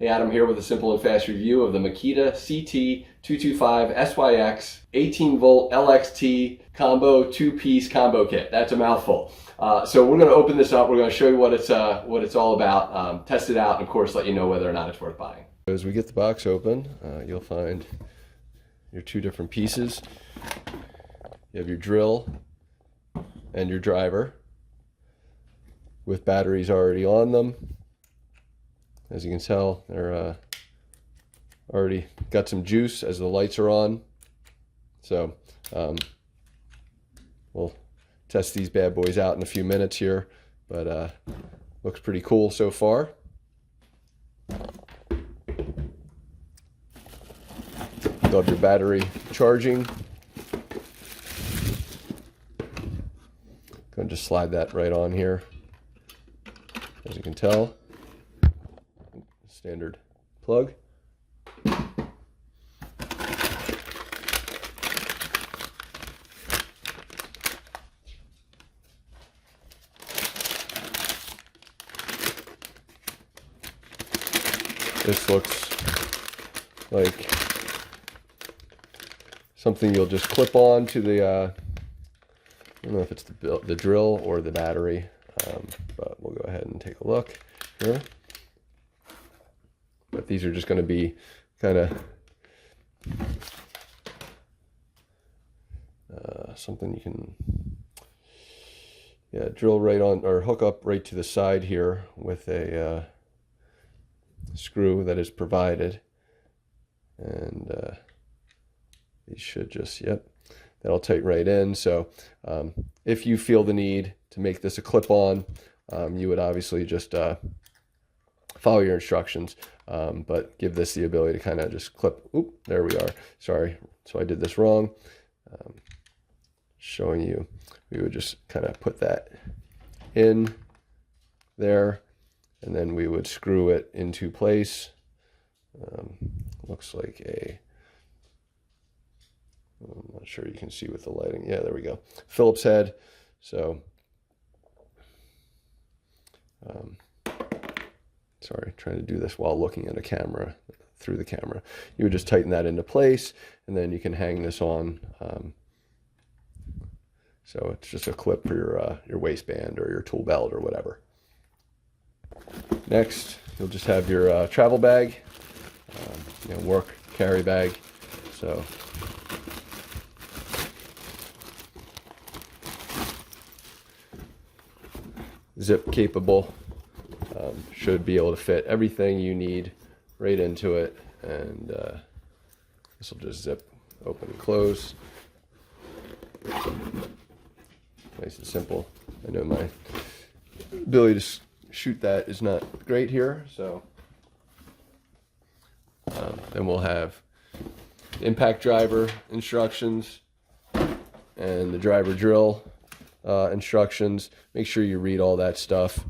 Hey, Adam here with a simple and fast review of the Makita CT225SYX 18V LXT combo two-piece combo kit. That's a mouthful. So we're going to open this up. We're going to show you what it's all about, test it out, and of course let you know whether or not it's worth buying. As we get the box open, you'll find your two different pieces. You have your drill and your driver with batteries already on them. As you can tell, they're already got some juice as the lights are on. So we'll test these bad boys out in a few minutes here, but looks pretty cool so far. You'll have your battery charging. Going to just slide that right on here. As you can tell, standard plug. This looks like something you'll just clip on to the, I don't know if it's the drill or the battery, but we'll go ahead and take a look here. But these are just going to be kind of something you can drill right on, or hook up right to the side here with a screw that is provided, and these should just, that'll tighten right in. So if you feel the need to make this a clip-on, you would obviously just follow your instructions, but give this the ability to kind of just clip. Oop, there we are. Sorry, so I did this wrong. Showing you, we would just kind of put that in there, and then we would screw it into place. Looks like I'm not sure you can see with the lighting. Yeah, there we go. Phillips head. So, sorry, trying to do this while looking at a camera, through the camera. You would just tighten that into place, and then you can hang this on. So it's just a clip for your waistband or your tool belt or whatever. Next, you'll just have your travel bag, work carry bag. So zip capable, should be able to fit everything you need right into it, and this will just zip open and close. Nice and simple. I know my ability to shoot that is not great here, so then we'll have impact driver instructions and the driver drill instructions. Make sure you read all that stuff,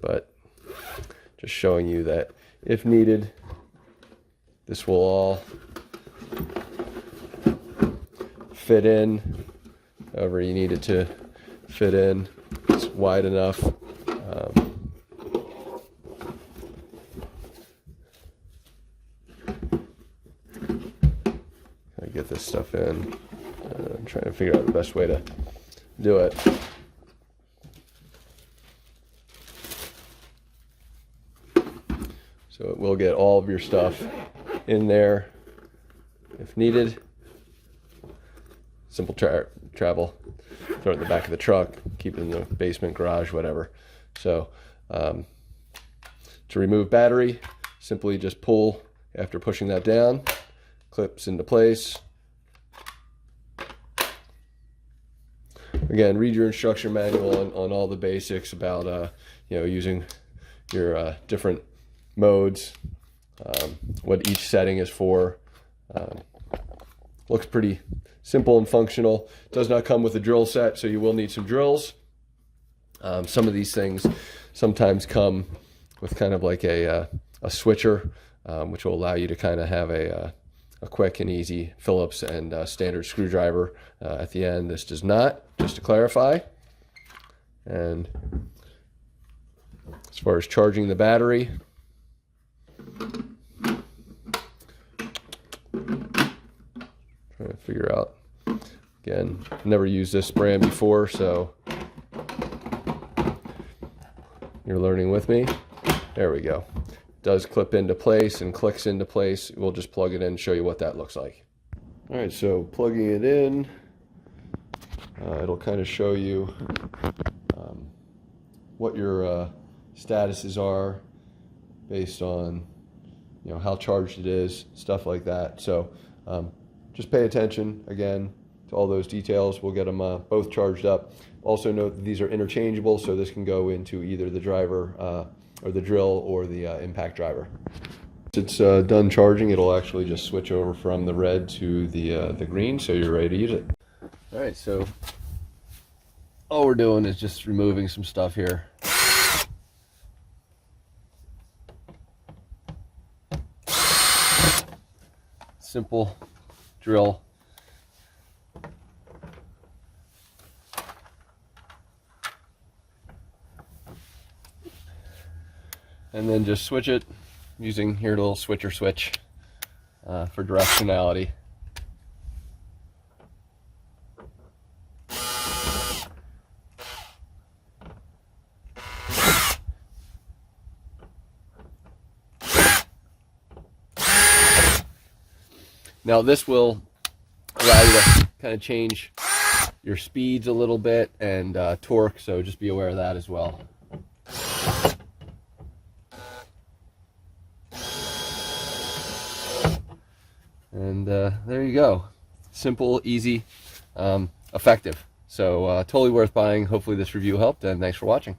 but just showing you that if needed, this will all fit in however you need it to fit in. It's wide enough. I get this stuff in. I'm trying to figure out the best way to do it. So it will get all of your stuff in there if needed. Simple travel. Throw it in the back of the truck, keep it in the basement, garage, whatever. So to remove battery, simply just pull after pushing that down, clips into place. Again, read your instruction manual on all the basics about using your different modes, what each setting is for. Looks pretty simple and functional. Does not come with a drill set, so you will need some drills. Some of these things sometimes come with kind of like a switcher, which will allow you to kind of have a quick and easy Phillips and standard screwdriver at the end. This does not, just to clarify. And as far as charging the battery, figure out. Again, never used this brand before, so you're learning with me. There we go. It does clip into place and clicks into place. We'll just plug it in and show you what that looks like. All right, so plugging it in, it'll kind of show you what your statuses are based on, you know, how charged it is, stuff like that. So just pay attention again to all those details. We'll get them both charged up. Also note that these are interchangeable, so this can go into either the driver or the drill or the impact driver. Once it's done charging, it'll actually just switch over from the red to the green, so you're ready to use it. All right, so all we're doing is just removing some stuff here. Simple drill. And then just switch it using your little switcher switch for directionality. Now this will allow you to kind of change your speeds a little bit and torque, so just be aware of that as well. And there you go. Simple, easy, effective. So totally worth buying. Hopefully this review helped, and thanks for watching.